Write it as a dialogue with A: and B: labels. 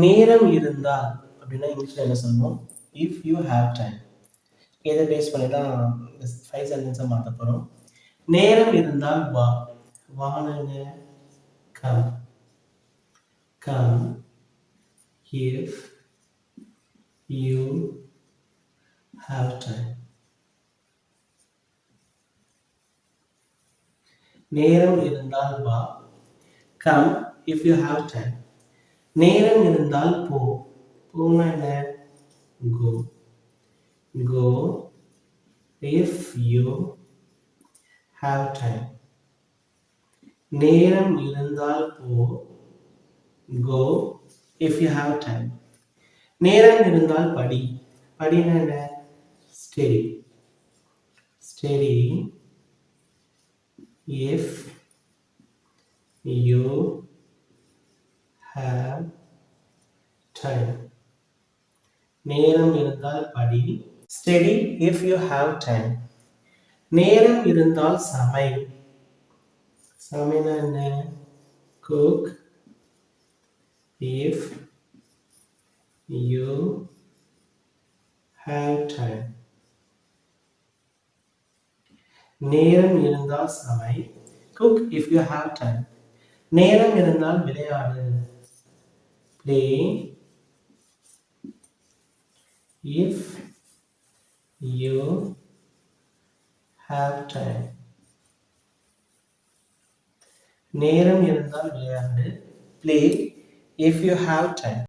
A: நேரம் இருந்தால் அப்படின்னா இங்கிலீஷ்ல என்ன சொல்லணும்? If you have time. இதை பேஸ் பண்ணி தான் 5 சென்டென்ஸை மாற்ற போகிறோம். நேரம் இருந்தால் வா. வான்னு come. Come if you have time. நேரம் இருந்தால் வா. Come if you have time. நேரம் இருந்தால் போ. போனா என்ன? Go. Go if you have time. நேரம் இருந்தால் போ. Go if you have time. நேரம் இருந்தால் படி. படினா என்ன? Study. Study if you have time. நேரம் இருந்தால் படி. Study if you have time. நேரம் இருந்தால் சமை. சமைனா என்ன? cook if you have time. நேரம் இருந்தால் சமை. cook if you have time. நேரம் இருந்தால் விளையாடு. play if you have time. நேரம் இருந்தால் விளையாடு. play if you have time.